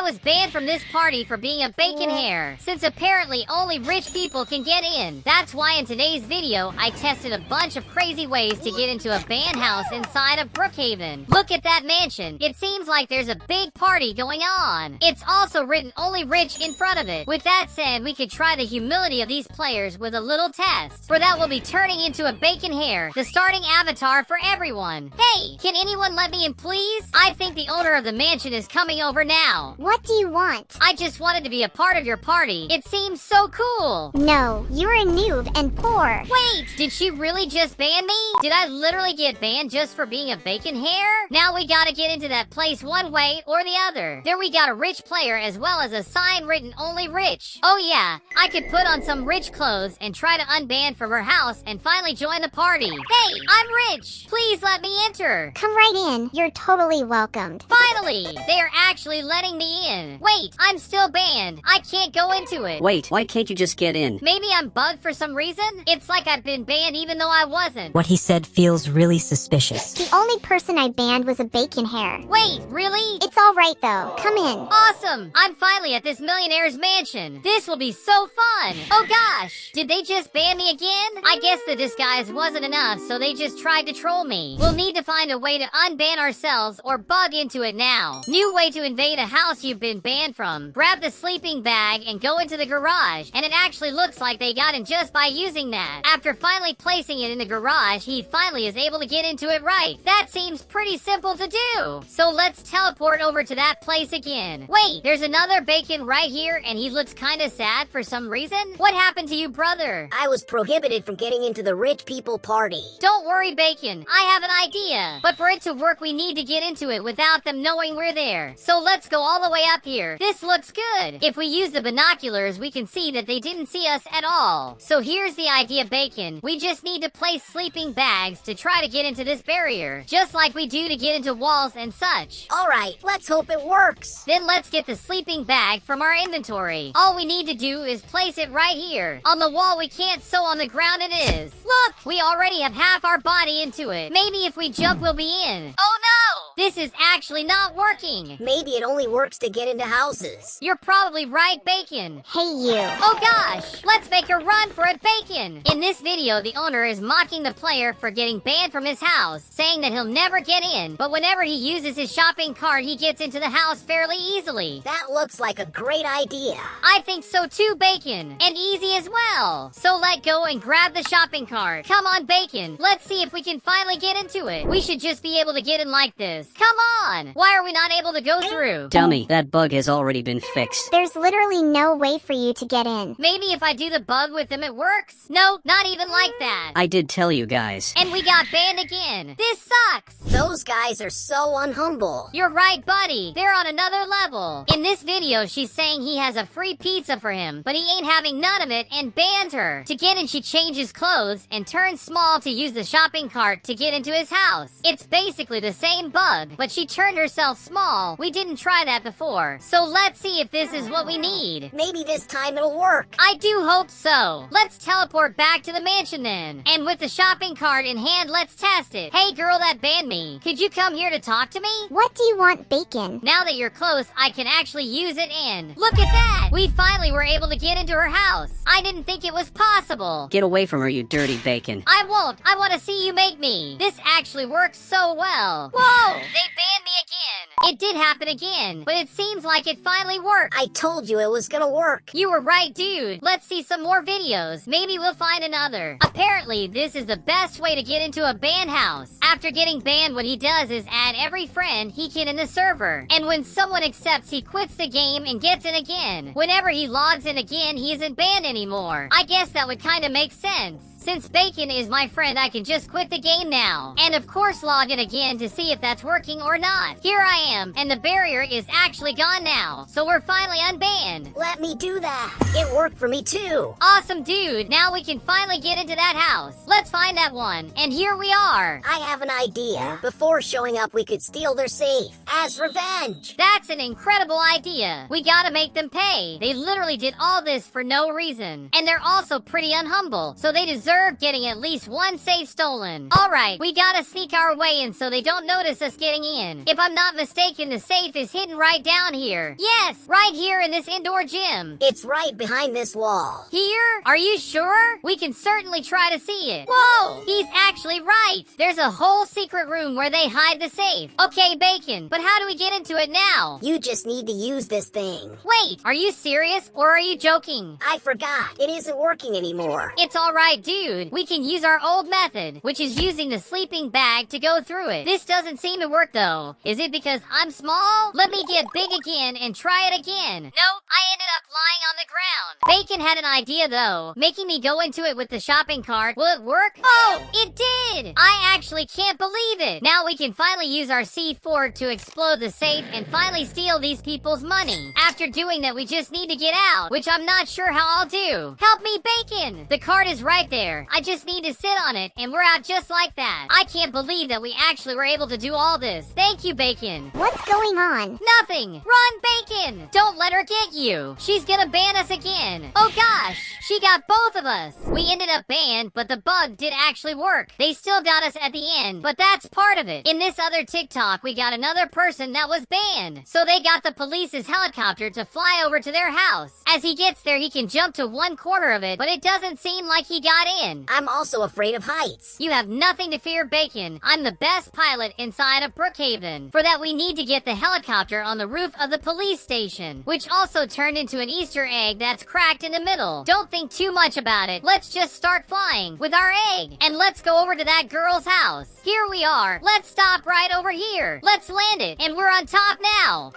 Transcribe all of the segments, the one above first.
was banned from this party for being a bacon hair, since apparently only rich people can get in. That's why in today's video, I tested a bunch of crazy ways to get into a band house inside of Brookhaven. Look at that mansion. It seems like there's a big party going on. It's also written only rich in front of it. With that said, we could try the humility of these players with a little test. For that, we'll be turning into a bacon hair, the starting avatar for everyone. Hey, can anyone let me in, please? I think the owner of the mansion is coming over now. What do you want? I just wanted to be a part of your party. It seems so cool. No, you're a noob and poor. Wait, did she really just ban me? Did I literally get banned just for being a bacon hair? Now we gotta get into that place one way or the other. There we got a rich player as well as a sign written only rich. Oh yeah, I could put on some rich clothes and try to unban from her house and finally join the party. Hey, I'm rich. Please let me enter. Come right in. You're totally welcomed. Finally, they are actually letting me in. Wait, I'm still banned. I can't go into it. Wait, why can't you just get in? Maybe I'm bugged for some reason? It's like I've been banned even though I wasn't. What he said feels really suspicious. The only person I banned was a bacon hair. Wait, really? It's all right though. Come in. Awesome! I'm finally at this millionaire's mansion. This will be so fun. Oh gosh, did they just ban me again? I guess the disguise wasn't enough, so they just tried to troll me. We'll need to find a way to unban ourselves or bug into it now. New way to invade a house you've been banned from. Grab the sleeping bag and go into the garage, and it actually looks like they got in just by using that. After finally placing it in the garage, he finally is able to get into it right. That seems pretty simple to do. So let's teleport over to that place again. Wait, there's another bacon right here, and he looks kinda sad for some reason. What happened to you, brother? I was prohibited from getting into the rich people party. Don't worry, Bacon. I have an idea. But for it to work, we need to get into it without them knowing we're there. So let's go all the way up here. This looks good. If we use the binoculars, we can see that they didn't see us at all. So here's the idea, Bacon. We just need to place sleeping bags to try to get into this barrier, just like we do to get into walls and such. Alright, let's hope it works. Then let's get the sleeping bag from our inventory. All we need to do is place it right here. On the wall we can't, so on the ground it is. Look, we already have half our body into it. Maybe if we jump we'll be in. Oh no! This is actually not working. Maybe it only works to get into houses. You're probably right, Bacon. Hey you. Oh gosh, let's make a run for it, Bacon. In this video, the owner is mocking the player for getting banned from his house, saying that he'll never get in, but whenever he uses his shopping cart, he gets into the house fairly easily. That looks like a great idea. I think so too, Bacon. And easy as well. So let go and grab the shopping cart. Come on, Bacon. Let's see if we can finally get into it. We should just be able to get in like this. Come on! Why are we not able to go through? Dummy, that bug has already been fixed. There's literally no way for you to get in. Maybe if I do the bug with them it works? No, not even like that. I did tell you guys. And we got banned again. This sucks. Those guys are so unhumble. You're right, buddy. They're on another level. In this video, she's saying he has a free pizza for him, but he ain't having none of it and bans her. To get in, she changes clothes and turns small to use the shopping cart to get into his house. It's basically the same bug, but she turned herself small. We didn't try that before. So let's see if this is what we need. Maybe this time it'll work. I do hope so. Let's teleport back to the mansion then. And with the shopping cart in hand, let's test it. Hey girl that banned me, could you come here to talk to me? What do you want, Bacon? Now that you're close, I can actually use it and look at that! We finally were able to get into her house. I didn't think it was possible. Get away from her, you dirty bacon. I won't. I want to see you make me. This actually works so well. Whoa! They banned me again. It did happen again, but it seems like it finally worked. I told you it was gonna work. You were right, dude. Let's see some more videos. Maybe we'll find another. Apparently, this is the best way to get into a band house. After getting banned, what he does is add every friend he can in the server. And when someone accepts, he quits the game and gets in again. Whenever he logs in again, he isn't banned anymore. I guess that would kind of make sense. Since Bacon is my friend, I can just quit the game now. And of course log in again to see if that's working or not. Here I am, and the barrier is actually gone now. So we're finally unbanned. Let me do that. It worked for me too. Awesome, dude. Now we can finally get into that house. Let's find that one. And here we are. I have an idea. Before showing up, we could steal their safe as revenge. That's an incredible idea. We gotta make them pay. They literally did all this for no reason. And they're also pretty unhumble, so they deserve getting at least one safe stolen. Alright, we gotta sneak our way in so they don't notice us getting in. If I'm not mistaken, the safe is hidden right down here. Yes, right here in this indoor gym. It's right behind this wall. Here? Are you sure? We can certainly try to see it. Whoa! He's actually right. There's a whole secret room where they hide the safe. Okay, Bacon, but how do we get into it now? You just need to use this thing. Wait, are you serious or are you joking? I forgot. It isn't working anymore. It's alright, dude. We can use our old method, which is using the sleeping bag to go through it. This doesn't seem to work though. Is it because I'm small? Let me get big again and try it again. Nope, I ended up lying on the ground. Bacon had an idea though, making me go into it with the shopping cart. Will it work? Oh, it did! I actually can't believe it. Now we can finally use our C4 to explode the safe and finally steal these people's money. After doing that, we just need to get out, which I'm not sure how I'll do. Help me, Bacon! The cart is right there. I just need to sit on it and we're out just like that. I can't believe that we actually were able to do all this. Thank you, Bacon. What's going on? Nothing. Run, Bacon! Don't let her get you. She's gonna ban us again. Oh gosh, she got both of us. We ended up banned, but the bug did actually work. They still got us at the end, but that's part of it. In this other TikTok, we got another person that was banned. So they got the police's helicopter to fly over to their house. As he gets there, he can jump to one corner of it, but it doesn't seem like he got in. I'm also afraid of heights. You have nothing to fear, Bacon. I'm the best pilot inside of Brookhaven. For that, we need to get the helicopter on the roof of the police station, which also turned into an Easter egg that's cracked in the middle. Don't think too much about it. Let's just start flying with our egg. And let's go over to that girl's house. Here we are. Let's stop right over here. Let's land it. And we're on top now.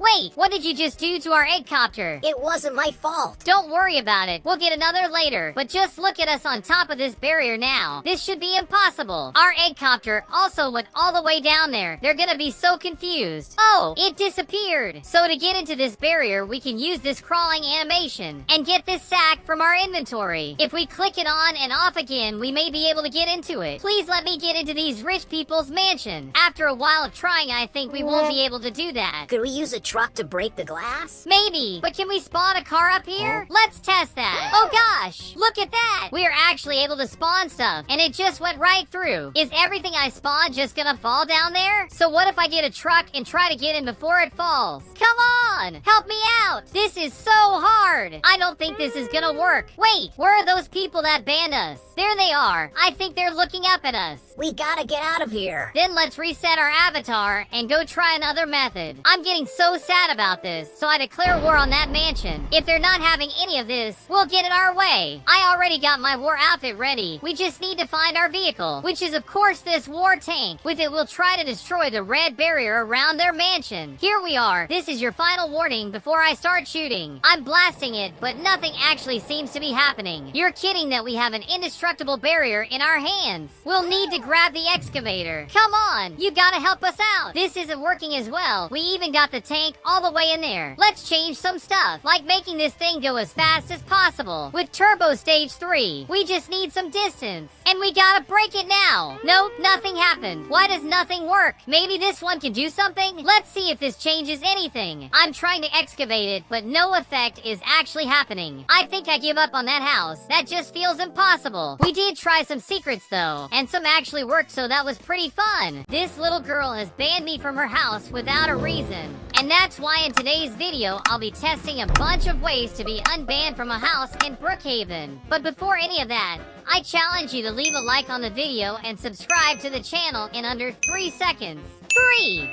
Wait, what did you just do to our egg copter? It wasn't my fault. Don't worry about it. We'll get another later. But just look at us on top of this barrier now. This should be impossible. Our egg copter also went all the way down there. They're gonna be so confused. Oh, it disappeared. So to get into this barrier, we can use this crawling animation and get this sack from our inventory. If we click it on and off again, we may be able to get into it. Please let me get into these rich people's mansion. After a while of trying, I think we won't be able to do that. Could we use a truck to break the glass? Maybe, but can we spawn a car up here? Let's test that. Oh gosh, look at that. We are actually able to spawn stuff, and it just went right through. Is everything I spawn just gonna fall down there? So what if I get a truck and try to get in before it falls? Come on, help me out. This is so hard. I don't think this is gonna work. Wait, where are those people that banned us? There they are. I think they're looking up at us. We gotta get out of here. Then let's reset our avatar and go try another method. I'm getting so sad about this, so I declare war on that mansion. If they're not having any of this, we'll get it our way. I already got my war outfit ready. We just need to find our vehicle, which is of course this war tank. With it, we'll try to destroy the red barrier around their mansion. Here we are. This is your final warning before I start shooting. I'm blasting it, but nothing actually seems to be happening. You're kidding that we have an indestructible barrier in our hands. We'll need to grab the excavator. Come on, you gotta help us out. This isn't working as well. We even got the tank all the way in there. Let's change some stuff, like making this thing go as fast as possible. With Turbo Stage 3, we just need some distance. And we gotta break it now. Nope, nothing happened. Why does nothing work? Maybe this one can do something? Let's see if this changes anything. I'm trying to excavate it, but no effect is actually happening. I think I give up on that house. That just feels impossible. We did try some secrets though, and some actually worked, so that was pretty fun. This little girl has banned me from her house without a reason. And that's why in today's video, I'll be testing a bunch of ways to be unbanned from a house in Brookhaven. But before any of that, I challenge you to leave a like on the video and subscribe to the channel in under 3 seconds. 3,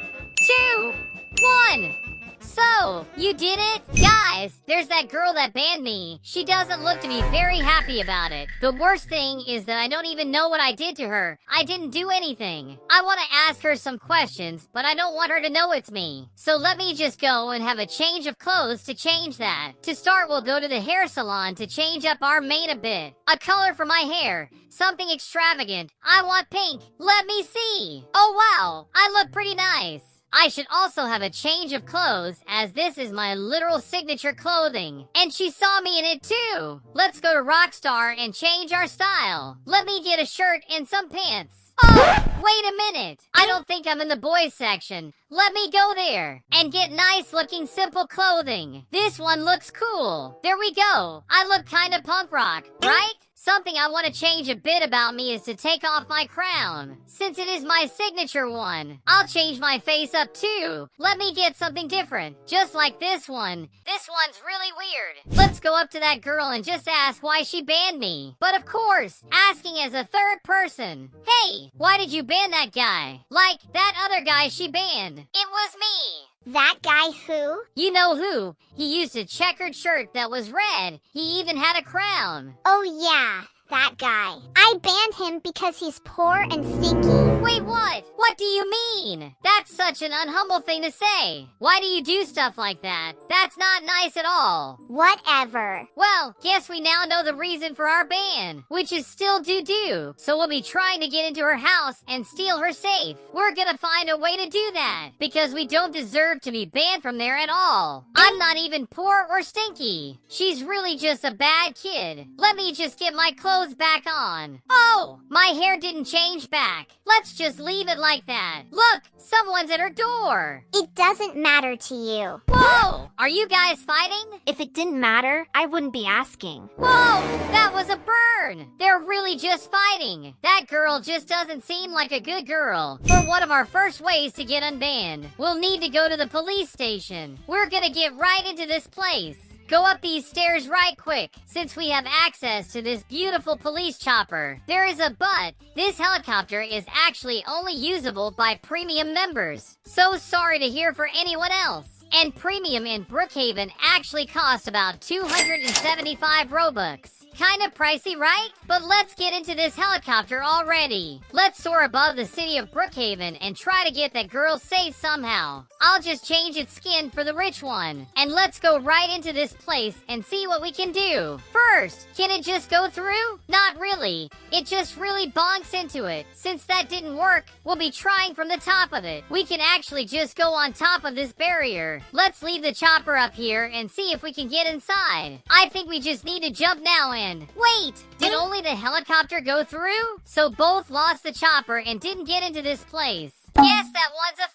2, 1. So, you did it? Guys, there's that girl that banned me. She doesn't look to be very happy about it. The worst thing is that I don't even know what I did to her. I didn't do anything. I want to ask her some questions, but I don't want her to know it's me. So let me just go and have a change of clothes to change that. To start, we'll go to the hair salon to change up our mane a bit. A color for my hair. Something extravagant. I want pink. Let me see. Oh wow, I look pretty nice. I should also have a change of clothes, as this is my literal signature clothing. And she saw me in it too. Let's go to Rockstar and change our style. Let me get a shirt and some pants. Oh, wait a minute. I don't think I'm in the boys section. Let me go there and get nice looking simple clothing. This one looks cool. There we go. I look kind of punk rock, right? Something I want to change a bit about me is to take off my crown. Since it is my signature one, I'll change my face up too. Let me get something different, just like this one. This one's really weird. Let's go up to that girl and just ask why she banned me. But of course, asking as a third person. Hey, why did you ban that guy? Like that other guy she banned. It was me. That guy who? You know who? He used a checkered shirt that was red. He even had a crown. Oh yeah, that guy. I banned him because he's poor and stinky. Wait, what? What do you mean? That's such an unhumble thing to say. Why do you do stuff like that? That's not nice at all. Whatever. Well, guess we now know the reason for our ban, which is still doo-doo. So we'll be trying to get into her house and steal her safe. We're gonna find a way to do that, because we don't deserve to be banned from there at all. I'm not even poor or stinky. She's really just a bad kid. Let me just get my clothes back on. Oh, my hair didn't change back. Let's just leave it like that. Look, someone's at her door. It doesn't matter to you. Whoa, are you guys fighting? If it didn't matter, I wouldn't be asking. Whoa, that was a burn. They're really just fighting. That girl just doesn't seem like a good girl. For one of our first ways to get unbanned, we'll need to go to the police station. We're gonna get right into this place. Go up these stairs right quick, since we have access to this beautiful police chopper. There is a but. This helicopter is actually only usable by premium members. So sorry to hear for anyone else. And premium in Brookhaven actually costs about 275 Robux. Kinda pricey, right? But let's get into this helicopter already. Let's soar above the city of Brookhaven and try to get that girl safe somehow. I'll just change its skin for the rich one. And let's go right into this place and see what we can do. First, can it just go through? Not really. It just really bonks into it. Since that didn't work, we'll be trying from the top of it. We can actually just go on top of this barrier. Let's leave the chopper up here and see if we can get inside. I think we just need to jump now in. Wait, did only the helicopter go through? So both lost the chopper and didn't get into this place. Guess that one's a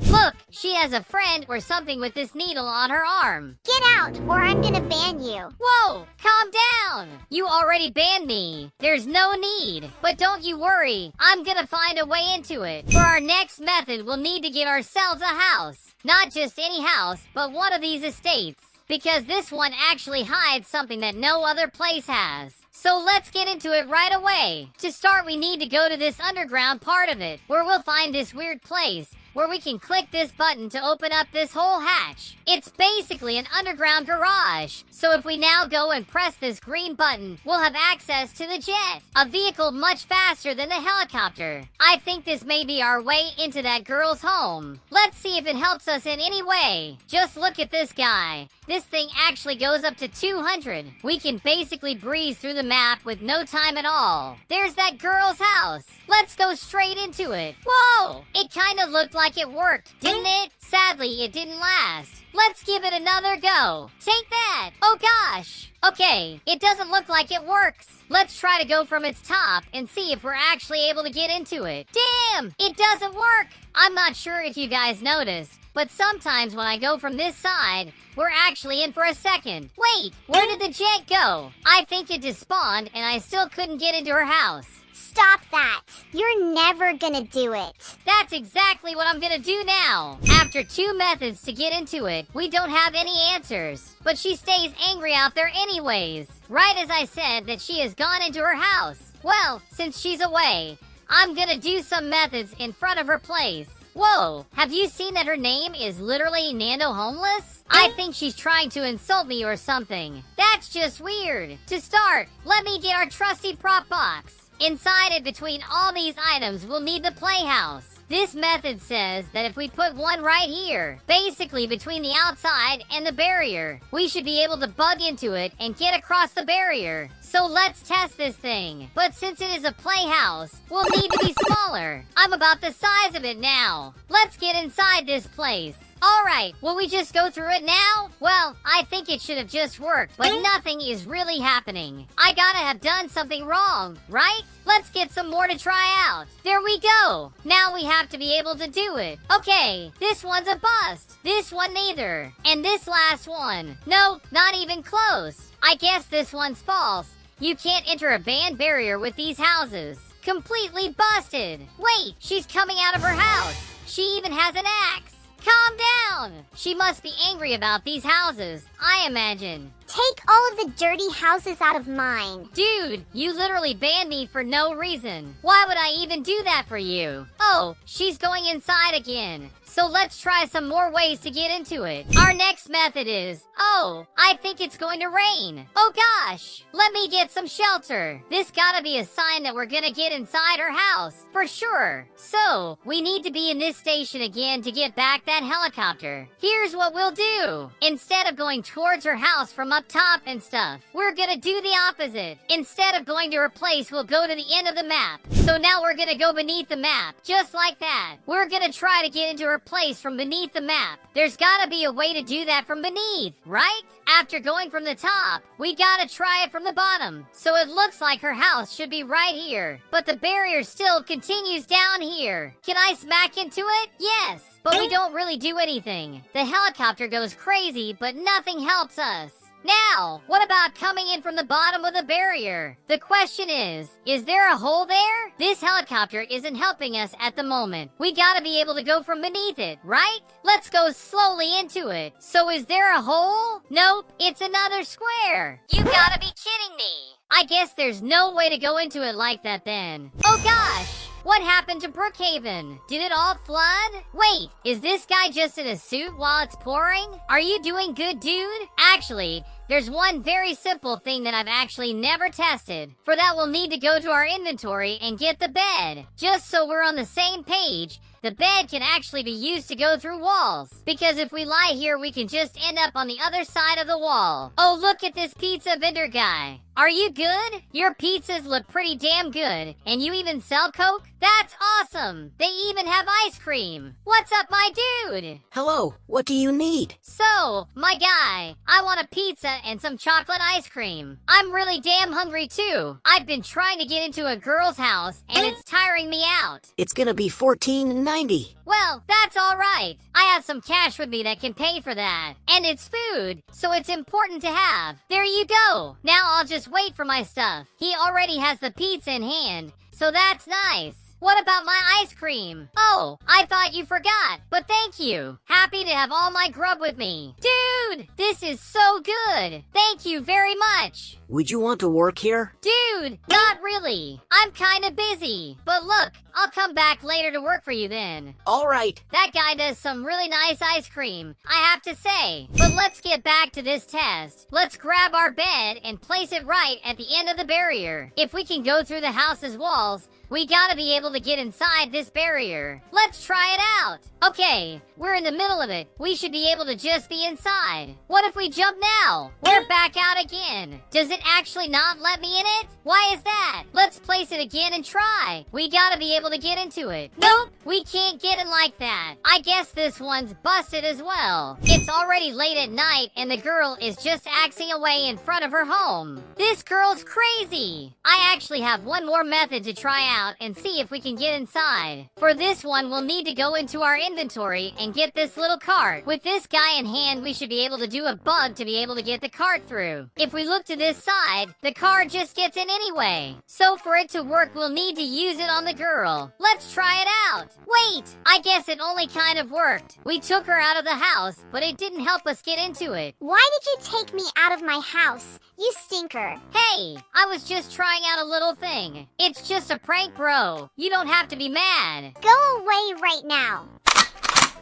failure. Look, she has a friend or something with this needle on her arm. Get out, or I'm gonna ban you. Whoa, calm down. You already banned me. There's no need. But don't you worry, I'm gonna find a way into it. For our next method, we'll need to get ourselves a house. Not just any house, but one of these estates. Because this one actually hides something that no other place has. So let's get into it right away. To start, we need to go to this underground part of it, where we'll find this weird place, where we can click this button to open up this whole hatch. It's basically an underground garage. So if we now go and press this green button, we'll have access to the jet, a vehicle much faster than the helicopter. I think this may be our way into that girl's home. Let's see if it helps us in any way. Just look at this guy. This thing actually goes up to 200. We can basically breeze through the map with no time at all. There's that girl's house. Let's go straight into it. Whoa! It kind of looked like it worked, didn't it? Sadly, it didn't last. Let's give it another go. Take that! Oh gosh! Okay, it doesn't look like it works. Let's try to go from its top and see if we're actually able to get into it. Damn! It doesn't work! I'm not sure if you guys noticed, but sometimes when I go from this side, we're actually in for a second. Wait, where did the jet go? I think it despawned and I still couldn't get into her house. Stop that. You're never gonna do it. That's exactly what I'm gonna do now. After 2 methods to get into it, we don't have any answers. But she stays angry out there anyways. Right as I said that she has gone into her house. Well, since she's away, I'm gonna do some methods in front of her place. Whoa, have you seen that her name is literally Nando Homeless? I think she's trying to insult me or something. That's just weird. To start, let me get our trusty prop box. Inside it, between all these items, we'll need the playhouse. This method says that if we put one right here, basically between the outside and the barrier, we should be able to bug into it and get across the barrier. So let's test this thing. But since it is a playhouse, we'll need to be smaller. I'm about the size of it now. Let's get inside this place. Alright, will we just go through it now? Well, I think it should have just worked, but nothing is really happening. I gotta have done something wrong, right? Let's get some more to try out. There we go. Now we have to be able to do it. Okay, this one's a bust. This one neither. And this last one. No, not even close. I guess this one's false. You can't enter a banned barrier with these houses. Completely busted. Wait, she's coming out of her house. She even has an axe. Calm down. She must be angry about these houses, I imagine. Take all of the dirty houses out of mine. Dude, you literally banned me for no reason. Why would I even do that for you? Oh, she's going inside again. So let's try some more ways to get into it. Our next method is, oh, I think it's going to rain. Oh gosh, let me get some shelter. This gotta be a sign that we're gonna get inside her house, for sure. So, we need to be in this station again to get back that helicopter. Here's what we'll do. Instead of going towards her house from up top and stuff, we're gonna do the opposite. Instead of going to her place, we'll go to the end of the map. So now we're gonna go beneath the map, just like that. We're gonna try to get into her place from beneath the map. There's gotta be a way to do that from beneath, right? After going from the top, we gotta try it from the bottom. So it looks like her house should be right here. But the barrier still continues down here. Can I smack into it? Yes. But we don't really do anything. The helicopter goes crazy, but nothing helps us. Now, what about coming in from the bottom of the barrier? The question is there a hole there? This helicopter isn't helping us at the moment. We gotta be able to go from beneath it, right? Let's go slowly into it. So is there a hole? Nope, it's another square. You gotta be kidding me. I guess there's no way to go into it like that then. Oh gosh! What happened to Brookhaven? Did it all flood? Wait, is this guy just in a suit while it's pouring? Are you doing good, dude? Actually, there's one very simple thing that I've actually never tested. For that, we'll need to go to our inventory and get the bed. Just so we're on the same page, the bed can actually be used to go through walls. Because if we lie here, we can just end up on the other side of the wall. Oh, look at this pizza vendor guy. Are you good? Your pizzas look pretty damn good. And you even sell Coke? That's awesome. They even have ice cream. What's up, my dude? Hello, what do you need? So, my guy, I want a pizza and some chocolate ice cream. I'm really damn hungry too. I've been trying to get into a girl's house and it's tiring me out. It's gonna be $14.90. Well, that's alright. I have some cash with me that can pay for that. And it's food, so it's important to have. There you go. Now I'll just wait for my stuff. He already has the pizza in hand, so that's nice. What about my ice cream? Oh, I thought you forgot, but thank you. Happy to have all my grub with me. Dude, this is so good. Thank you very much. Would you want to work here? Dude, not really. I'm kinda busy. But look, I'll come back later to work for you then. All right. That guy does some really nice ice cream, I have to say. But let's get back to this test. Let's grab our bed and place it right at the end of the barrier. If we can go through the house's walls, we gotta be able to get inside this barrier. Let's try it out. Okay, we're in the middle of it. We should be able to just be inside. What if we jump now? We're back out again. Does it actually not let me in it? Why is that? Let's place it again and try. We gotta be able to get into it. Nope, we can't get in like that. I guess this one's busted as well. It's already late at night and the girl is just axing away in front of her home. This girl's crazy. I actually have one more method to try out and see if we can get inside. For this one, we'll need to go into our inventory and get this little cart. With this guy in hand, we should be able to do a bug to be able to get the cart through. If we look to this side, the car just gets in anyway. So for it to work, we'll need to use it on the girl. Let's try it out. Wait, I guess it only kind of worked. We took her out of the house, but it didn't help us get into it. Why did you take me out of my house? You stinker. Hey, I was just trying out a little thing. It's just a prank, bro. You don't have to be mad. Go away right now.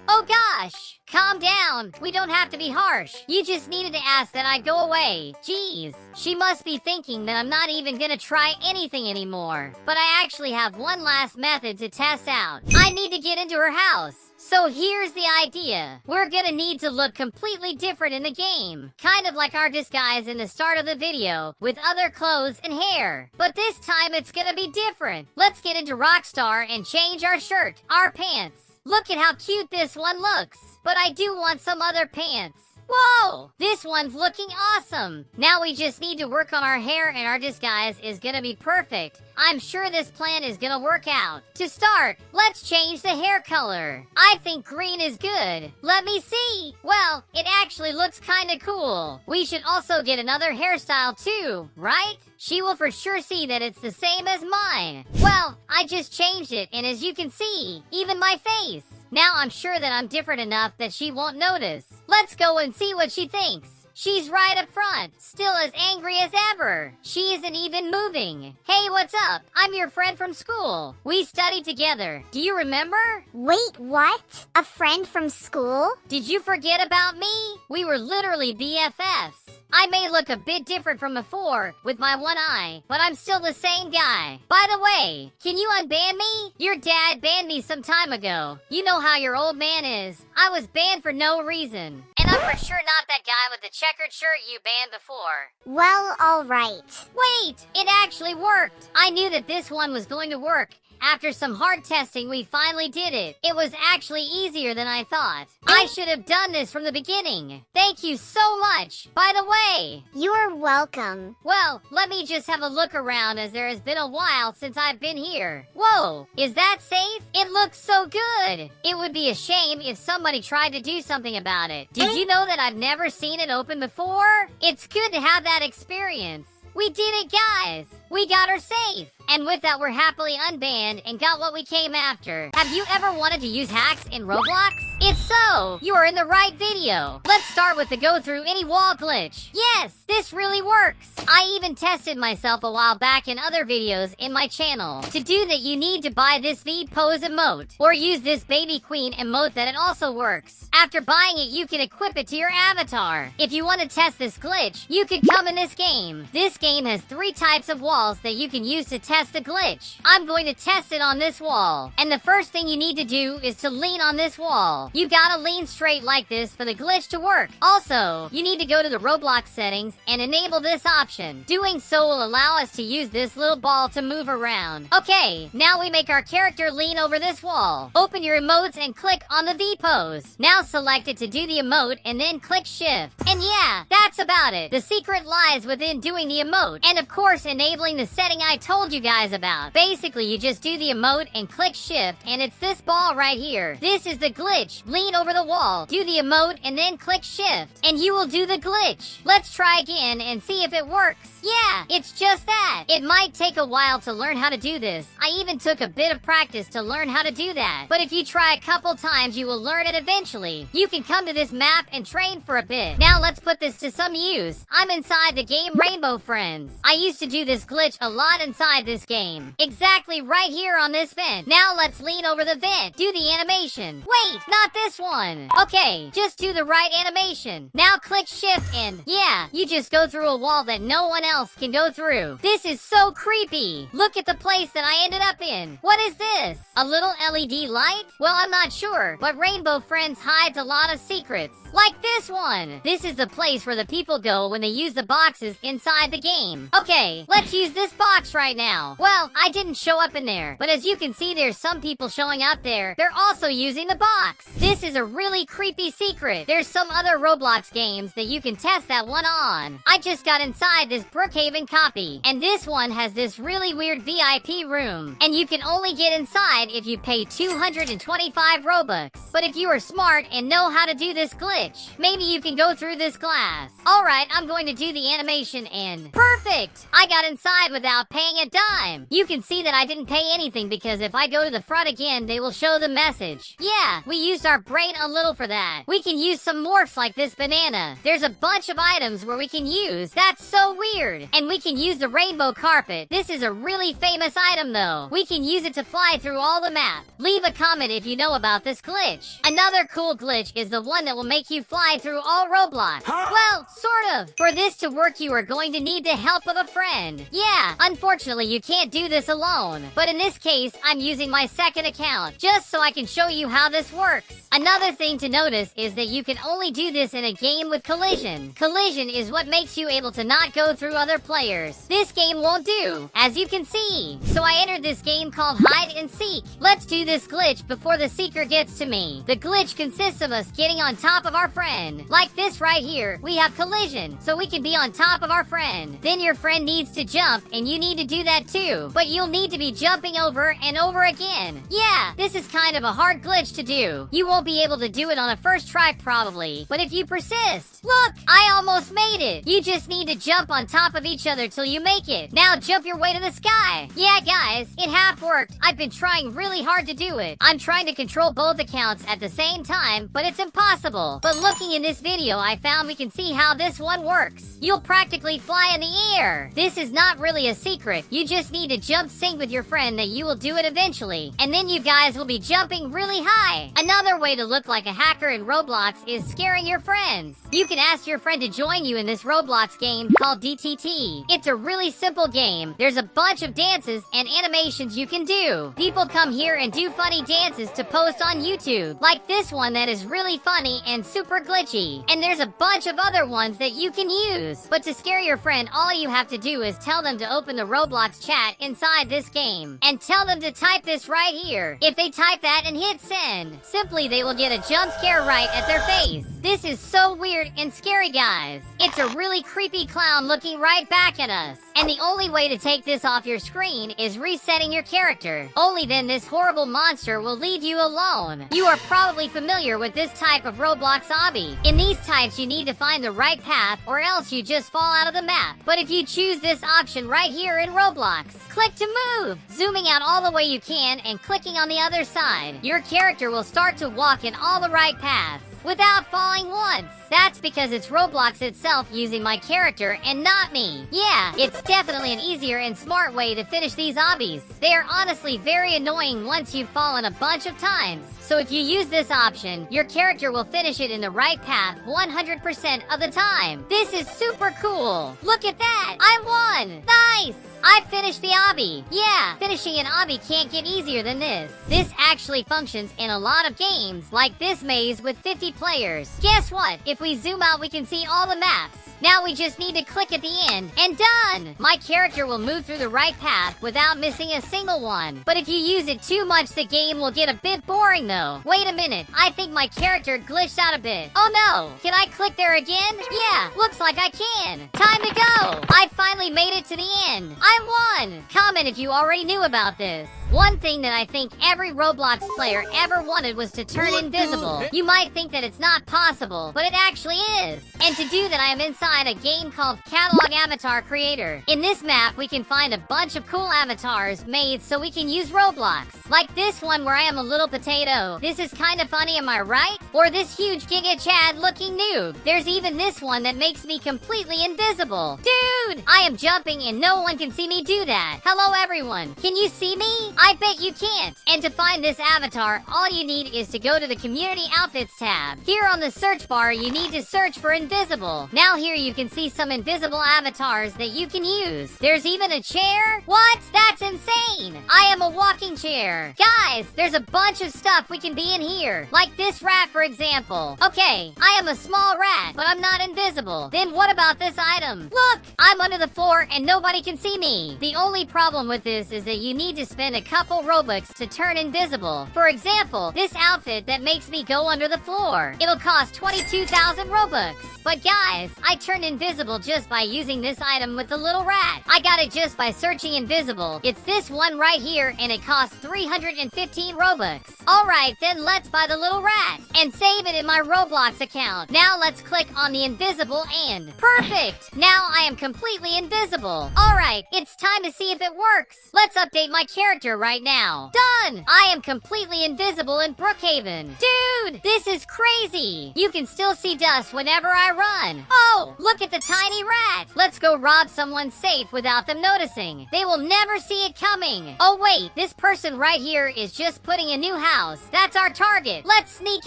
Oh gosh, calm down. We don't have to be harsh. You just needed to ask that I go away. Jeez, she must be thinking that I'm not even gonna try anything anymore. But I actually have one last method to test out. I need to get into her house. So here's the idea. We're gonna need to look completely different in the game. Kind of like our disguise in the start of the video, with other clothes and hair. But this time it's gonna be different. Let's get into Rockstar and change our shirt, our pants, Look at how cute this one looks. But I do want some other pants. Whoa! This one's looking awesome! Now we just need to work on our hair and our disguise is gonna be perfect. I'm sure this plan is gonna work out. To start, let's change the hair color. I think green is good. Let me see! Well, it actually looks kinda cool. We should also get another hairstyle too, right? She will for sure see that it's the same as mine. Well, I just changed it, and as you can see, even my face. Now I'm sure that I'm different enough that she won't notice. Let's go and see what she thinks. She's right up front, still as angry as ever. She isn't even moving. Hey, what's up? I'm your friend from school. We studied together. Do you remember? Wait, what? A friend from school? Did you forget about me? We were literally BFFs. I may look a bit different from before with my one eye, but I'm still the same guy. By the way, can you unban me? Your dad banned me some time ago. You know how your old man is. I was banned for no reason. And I'm for sure not that guy with the checkered shirt you banned before. Well, alright. Wait, it actually worked. I knew that this one was going to work. After some hard testing, we finally did it. It was actually easier than I thought. I should have done this from the beginning. Thank you so much. By the way, You're welcome. well, let me just have a look around as there has been a while since I've been here. Whoa, is that safe? It looks so good. It would be a shame if somebody tried to do something about it. Did you know that I've never seen it open before? It's good to have that experience. We did it, guys! We got her safe! And with that, we're happily unbanned and got what we came after. Have you ever wanted to use hacks in Roblox? If so, you are in the right video. Let's start with the go through any wall glitch. Yes, this really works. I even tested myself a while back in other videos in my channel. To do that, you need to buy this V-Pose emote, or use this Baby Queen emote that it also works. After buying it, you can equip it to your avatar. If you want to test this glitch, you could come in this game. This game has 3 types of walls that you can use to test the glitch. I'm going to test it on this wall. And the first thing you need to do is to lean on this wall. You gotta lean straight like this for the glitch to work. Also, you need to go to the Roblox settings and enable this option. Doing so will allow us to use this little ball to move around. Okay, now we make our character lean over this wall. Open your emotes and click on the V pose. Now select it to do the emote and then click shift. And yeah, that's about it. The secret lies within doing the emote. And of course, enabling the setting I told you guys about. Basically, you just do the emote and click shift, and it's this ball right here. This is the glitch. Lean over the wall, do the emote, and then click shift, and you will do the glitch. Let's try again and see if it works. Yeah, it's just that. It might take a while to learn how to do this. I even took a bit of practice to learn how to do that. But if you try a couple times, you will learn it eventually. You can come to this map and train for a bit. Now let's put this to some use. I'm inside the game Rainbow Friends. I used to do this glitch a lot inside this game. Exactly right here on this vent. Now let's lean over the vent. Do the animation. Wait, not this one. Okay, just do the right animation. Now click shift and yeah, you just go through a wall that no one else can go through. This is so creepy. Look at the place that I ended up in. What is this? A little LED light? Well, I'm not sure, but Rainbow Friends hides a lot of secrets. Like this one. This is the place where the people go when they use the boxes inside the game. Okay, let's use this box right now. Well, I didn't show up in there, but as you can see, there's some people showing up there. They're also using the box. This is a really creepy secret. There's some other Roblox games that you can test that one on. I just got inside this Brookhaven copy, and this one has this really weird VIP room, and you can only get inside if you pay 225 Robux. But if you are smart and know how to do this glitch, maybe you can go through this glass. Alright, I'm going to do the animation and... Perfect! I got inside without paying a dime. You can see that I didn't pay anything because if I go to the front again, they will show the message. Yeah, we used our brain a little for that. We can use some morphs like this banana. There's a bunch of items where we can use. That's so weird. And we can use the rainbow carpet. This is a really famous item though. We can use it to fly through all the map. Leave a comment if you know about this glitch. Another cool glitch is the one that will make you fly through all Roblox. Well, sort could've. For this to work, you are going to need the help of a friend. Yeah, unfortunately, you can't do this alone. But in this case, I'm using my second account, just so I can show you how this works. Another thing to notice is that you can only do this in a game with collision. Collision is what makes you able to not go through other players. This game won't do, as you can see. So I entered this game called Hide and Seek. Let's do this glitch before the seeker gets to me. The glitch consists of us getting on top of our friend. Like this right here, we have collision, so we can be on top of our friend. Then your friend needs to jump, and you need to do that too. But you'll need to be jumping over and over again. Yeah, this is kind of a hard glitch to do. You won't be able to do it on a first try probably, but if you persist, look, I almost made it. You just need to jump on top of each other till you make it. Now jump your way to the sky. Yeah, guys, it half worked. I've been trying really hard to do it. I'm trying to control both accounts at the same time, but it's impossible. But looking in this video, I found we can see how this one works. You'll practically fly in the air. This is not really a secret. You just need to jump sync with your friend that you will do it eventually. And then you guys will be jumping really high. Another way to look like a hacker in Roblox is scaring your friends. You can ask your friend to join you in this Roblox game called DTT. It's a really simple game. There's a bunch of dances and animations you can do. People come here and do funny dances to post on YouTube, like this one that is really funny and super glitchy. And there's a bunch of other ones that you can use. But to scare your friend, all you have to do is tell them to open the Roblox chat inside this game and tell them to type this right here. If they type that and hit send, simply they will get a jump scare right at their face. This is so weird and scary, guys. It's a really creepy clown looking right back at us. And the only way to take this off your screen is resetting your character. Only then this horrible monster will leave you alone. You are probably familiar with this type of Roblox obby. In these types, you need to find the right path or else you just fall out of the map. But if you choose this option right here in Roblox, click to move, zooming out all the way you can and clicking on the other side, your character will start to walk in all the right paths without falling once. That's because it's Roblox itself using my character and not me. Yeah, it's definitely an easier and smart way to finish these obbies. They are honestly very annoying once you've fallen a bunch of times. So if you use this option, your character will finish it in the right path 100% of the time. This is super cool. Look at that. I won. Nice. I finished the obby. Yeah, finishing an obby can't get easier than this. This actually functions in a lot of games, like this maze with 50 players. Guess what? If we zoom out, we can see all the maps. Now we just need to click at the end, and done! My character will move through the right path without missing a single one. But if you use it too much, the game will get a bit boring though. Wait a minute, I think my character glitched out a bit. Oh no, can I click there again? Yeah, looks like I can. Time to go! I finally made it to the end. I won! Comment if you already knew about this. One thing that I think every Roblox player ever wanted was to turn invisible. You might think that it's not possible, but it actually is. And to do that, I am inside a game called Catalog Avatar Creator. In this map, we can find a bunch of cool avatars made so we can use Roblox. Like this one where I am a little potato. This is kind of funny, am I right? Or this huge Giga Chad looking noob. There's even this one that makes me completely invisible. Dude, I am jumping and no one can see me do that. Hello everyone, can you see me? I bet you can't. And to find this avatar, all you need is to go to the Community Outfits tab. Here on the search bar, you need to search for invisible. Now here you can see some invisible avatars that you can use. There's even a chair? What? That's insane. I am a walking chair. Guys, there's a bunch of stuff we can be in here. Like this rat, for example. Okay, I am a small rat, but I'm not invisible. Then what about this item? Look, I'm under the floor and nobody can see me. The only problem with this is that you need to spend a couple Robux to turn invisible. For example, this outfit that makes me go under the floor. It'll cost 22,000 Robux. But guys, I turned invisible just by using this item with the little rat. I got it just by searching invisible. It's this one right here and it costs 315 Robux. Alright, then let's buy the little rat and save it in my Roblox account. Now let's click on the invisible and perfect! Now I am completely invisible. Alright, it's time to see if it works. Let's update my character right now. Done! I am completely invisible in Brookhaven. Dude, this is crazy! You can still see dust whenever I run. Oh, look Look at the tiny rat. Let's go rob someone's safe without them noticing. They will never see it coming. Oh wait, this person right here is just putting a new house. That's our target. Let's sneak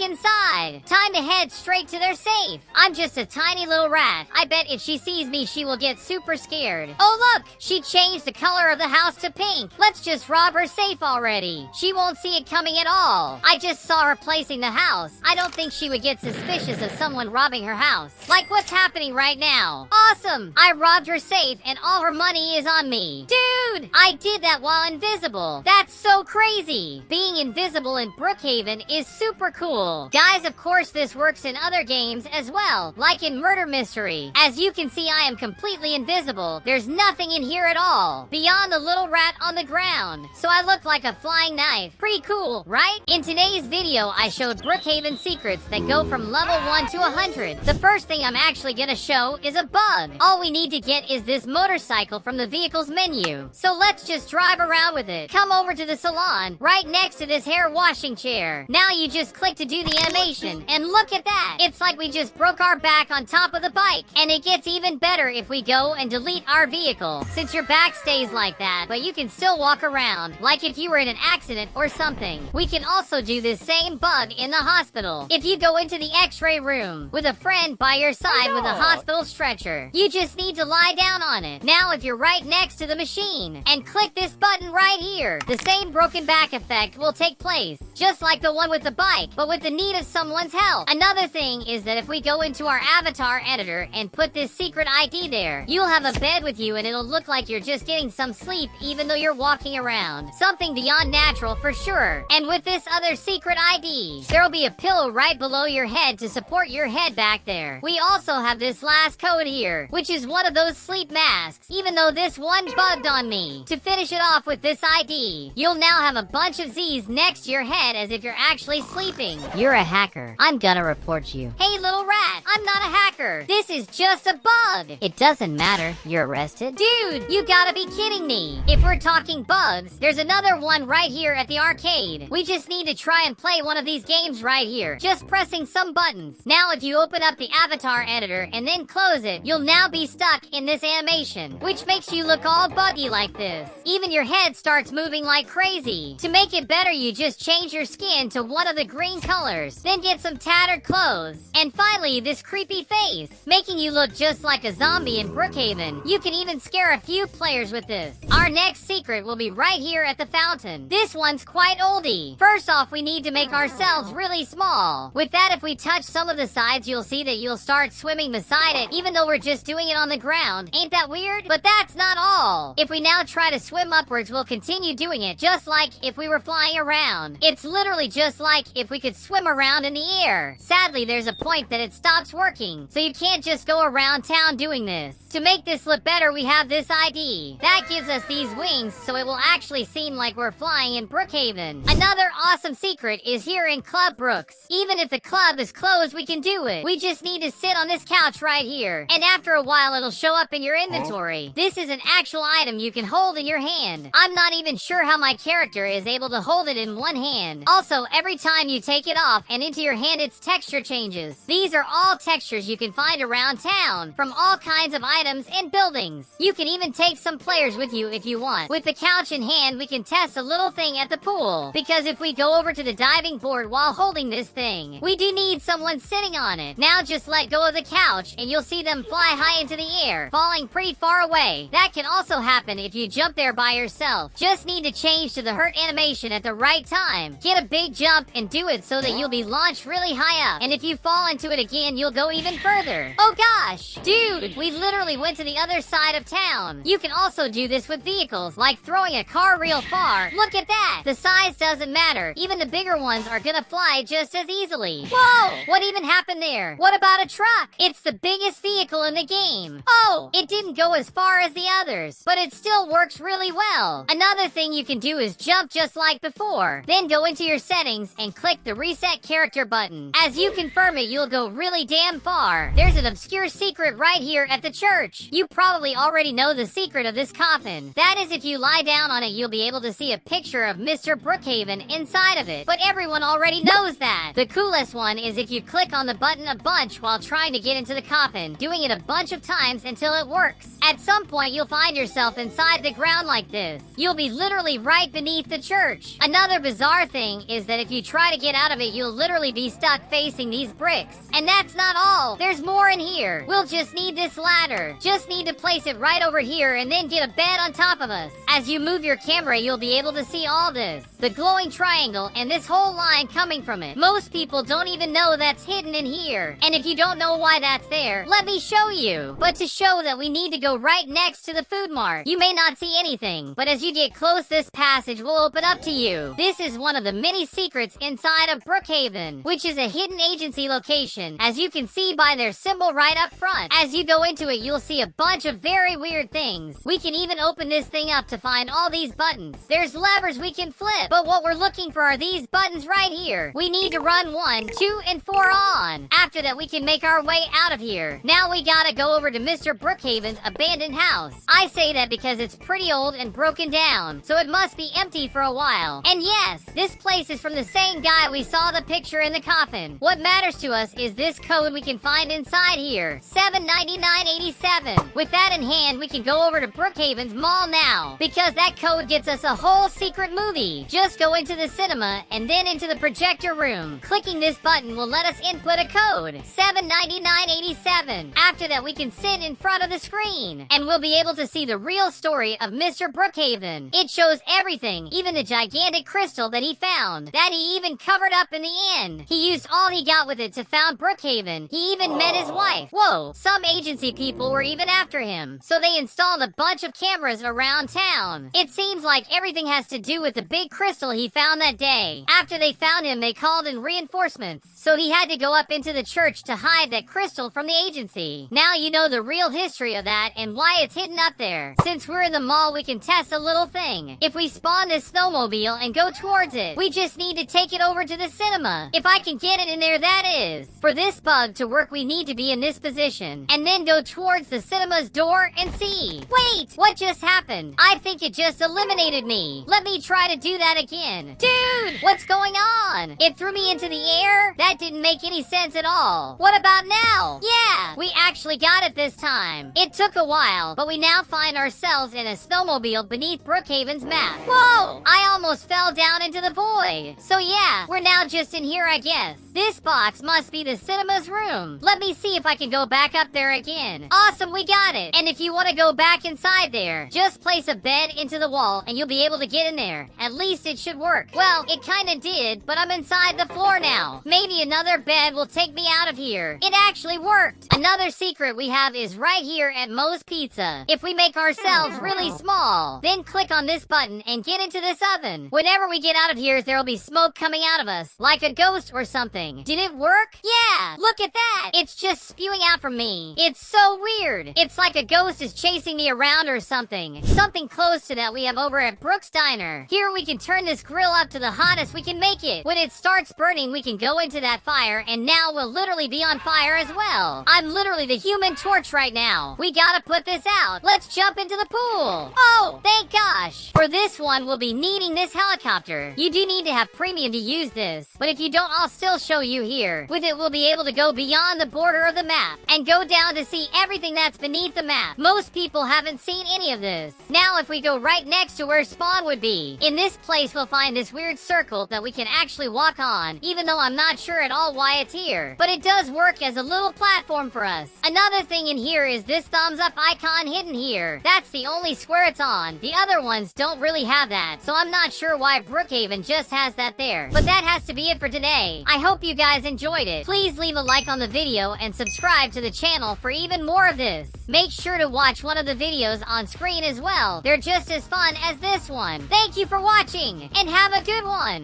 inside. Time to head straight to their safe. I'm just a tiny little rat. I bet if she sees me, she will get super scared. Oh look, she changed the color of the house to pink. Let's just rob her safe already. She won't see it coming at all. I just saw her placing the house. I don't think she would get suspicious of someone robbing her house. Like what's happening right now. Awesome! I robbed her safe and all her money is on me. Dude! I did that while invisible. That's so crazy. Being invisible in Brookhaven is super cool. Guys, of course this works in other games as well, like in Murder Mystery. As you can see, I am completely invisible. There's nothing in here at all, beyond the little rat on the ground. So I look like a flying knife. Pretty cool, right? In today's video, I showed Brookhaven secrets that go from level 1 to 100. The first thing I'm actually gonna show is a bug. All we need to get is this motorcycle from the vehicle's menu. So let's just drive around with it. Come over to the salon, right next to this hair washing chair. Now you just click to do the animation, and look at that. It's like we just broke our back on top of the bike. And it gets even better if we go and delete our vehicle, since your back stays like that, but you can still walk around, like if you were in an accident or something. We can also do this same bug in the hospital. If you go into the x-ray room with a friend by your side with a hospital stretcher, you just need to lie down on it. Now if you're right next to the machine and click this button right here, the same broken back effect will take place, just like the one with the bike, but with the need of someone's help. Another thing is that if we go into our avatar editor and put this secret ID there, you'll have a bed with you and it'll look like you're just getting some sleep even though you're walking around. Something beyond natural for sure. And with this other secret ID, there'll be a pillow right below your head to support your head back there. We also have this last code here, which is one of those sleep masks, even though this one bugged on me. To finish it off with this ID, you'll now have a bunch of Z's next to your head as if you're actually sleeping. You're a hacker. I'm gonna report you. Hey little rat, I'm not a hacker. This is just a bug. It doesn't matter. You're arrested. Dude, you gotta be kidding me. If we're talking bugs, there's another one right here at the arcade. We just need to try and play one of these games right here, just pressing some buttons. Now if you open up the avatar editor and then close it, you'll now be stuck in this animation, which makes you look all buggy like this. Even your head starts moving like crazy. To make it better, you just change your skin to one of the green colors, then get some tattered clothes, and finally this creepy face, making you look just like a zombie in Brookhaven. You can even scare a few players with this. Our next secret will be right here at the fountain. This one's quite oldie. First off, we need to make ourselves really small. With that, if we touch some of the sides, you'll see that you'll start swimming beside it, even though we're just doing it on the ground. Ain't that weird? But that's not all. If we now try to swim upwards, we'll continue doing it, just like if we were flying around. It's literally just like if we could swim around in the air. Sadly, there's a point that it stops working, so you can't just go around town doing this. To make this look better, we have this ID. That gives us these wings, so it will actually seem like we're flying in Brookhaven. Another awesome secret is here in Club Brooks. Even if the club is closed, we can do it. We just need to sit on this couch right here, and after a while, it'll show up in your inventory. This is an actual item you can hold in your hand. I'm not even sure how my character is able to hold it in one hand. Also, every time you take it off and into your hand, its texture changes. These are all textures you can find around town, from all kinds of items and buildings. You can even take some players with you if you want. With the couch in hand, we can test a little thing at the pool, because if we go over to the diving board while holding this thing, we do need someone sitting on it. Now just let go of the couch and you'll see them fly high into the air, falling pretty far away. That can also happen if you jump there by yourself. Just need to change to the hurt animation at the right time. Get a big jump and do it so that you'll be launched really high up, and if you fall into it again, you'll go even further. Oh gosh! Dude, we literally went to the other side of town. You can also do this with vehicles, like throwing a car real far. Look at that! The size doesn't matter. Even the bigger ones are gonna fly just as easily. Whoa! What even happened there? What about a truck? It's the biggest vehicle in the game. Oh! It didn't go as far as the others, but it still works really well. Another thing you can do is jump just like before. Then go into your settings and click the reset character button. As you confirm it, you'll go really damn far. There's an obscure secret right here at the church. You probably already know the secret of this coffin. That is, if you lie down on it, you'll be able to see a picture of Mr. Brookhaven inside of it. But everyone already knows that. The coolest one is if you click on the button a bunch while trying to get into the coffin. coffin, doing it a bunch of times until it works. At some point, you'll find yourself inside the ground like this. You'll be literally right beneath the church. Another bizarre thing is that if you try to get out of it, you'll literally be stuck facing these bricks. And that's not all. There's more in here. We'll just need this ladder. Just need to place it right over here and then get a bed on top of us. As you move your camera, you'll be able to see all this. The glowing triangle and this whole line coming from it. Most people don't even know that's hidden in here. And if you don't know why that's there, let me show you. But to show that we need to go right next to the food mart. You may not see anything, but as you get close, this passage will open up to you. This is one of the many secrets inside of Brookhaven, which is a hidden agency location, as you can see by their symbol right up front. As you go into it, you'll see a bunch of very weird things. We can even open this thing up to find all these buttons. There's levers we can flip, but what we're looking for are these buttons right here. We need to run 1, 2, and 4 on. After that, we can make our way out of here. Now we gotta go over to Mr. Brookhaven's abandoned house. I say that because it's pretty old and broken down, so it must be empty for a while. And yes, this place is from the same guy we saw the picture in the coffin. What matters to us is this code we can find inside here, 79987. With that in hand, we can go over to Brookhaven's mall now, because that code gets us a whole secret movie. Just go into the cinema and then into the projector room. Clicking this button will let us input a code, 79987. After that, we can sit in front of the screen, and we'll be able to see the real story of Mr. Brookhaven. It shows everything, even the gigantic crystal that he found, that he even covered up in the end. He used all he got with it to found Brookhaven. He even met his wife. Whoa, some agency people were even after him, so they installed a bunch of cameras around town. It seems like everything has to do with the big crystal he found that day. After they found him, they called in reinforcements, so he had to go up into the church to hide that crystal from the agency. Now you know the real history of that and why it's hidden up there. Since we're in the mall, we can test a little thing. If we spawn this snowmobile and go towards it, we just need to take it over to the cinema. If I can get it in there, that is. For this bug to work, we need to be in this position, and then go towards the cinema's door and see. Wait, what just happened? I think it just eliminated me. Let me try to do that again. Dude, what's going on? It threw me into the air? That didn't make any sense at all. What about now? Yeah, we actually got it this time. It took a while, but we now find ourselves in a snowmobile beneath Brookhaven's map. Whoa, I almost fell down into the void. So yeah, we're now just in here, I guess. This box must be the cinema's room. Let me see if I can go back up there again. Awesome, we got it. And if you want to go back inside there, just place a bed into the wall and you'll be able to get in there. At least it should work. Well, it kind of did, but I'm inside the floor now. Maybe another bed will take me out of here. It actually worked. Another secret we have is right here at Moe's Pizza. If we make ourselves really small, then click on this button and get into this oven. Whenever we get out of here, there will be smoke coming out of us, like a ghost or something. Did it work? Yeah, look at that. It's just spewing out from me. It's so weird. It's like a ghost is chasing me around or something. Something close to that we have over at Brooks Diner. Here we can turn this grill up to the hottest we can make it. When it starts burning, we can go into that fire, and now we'll literally be on fire as well. I'm literally the human torch right now. We gotta put this out. Let's jump into the pool. Oh, thank gosh. For this one, we'll be needing this helicopter. You do need to have premium to use this, but if you don't, I'll still show you here. With it, we'll be able to go beyond the border of the map and go down to see everything that's beneath the map. Most people haven't seen any of this. Now, if we go right next to where spawn would be, in this place, we'll find this weird circle that we can actually walk on, even though I'm not sure at all why it's here. But it does work as a little platform for us. Another thing in here is this thumbs up icon hidden here. That's the only square it's on. The other ones don't really have that, so I'm not sure why Brookhaven just has that there. But that has to be it for today. I hope you guys enjoyed it. Please leave a like on the video and subscribe to the channel for even more of this. Make sure to watch one of the videos on screen as well. They're just as fun as this one. Thank you for watching, and have a good one.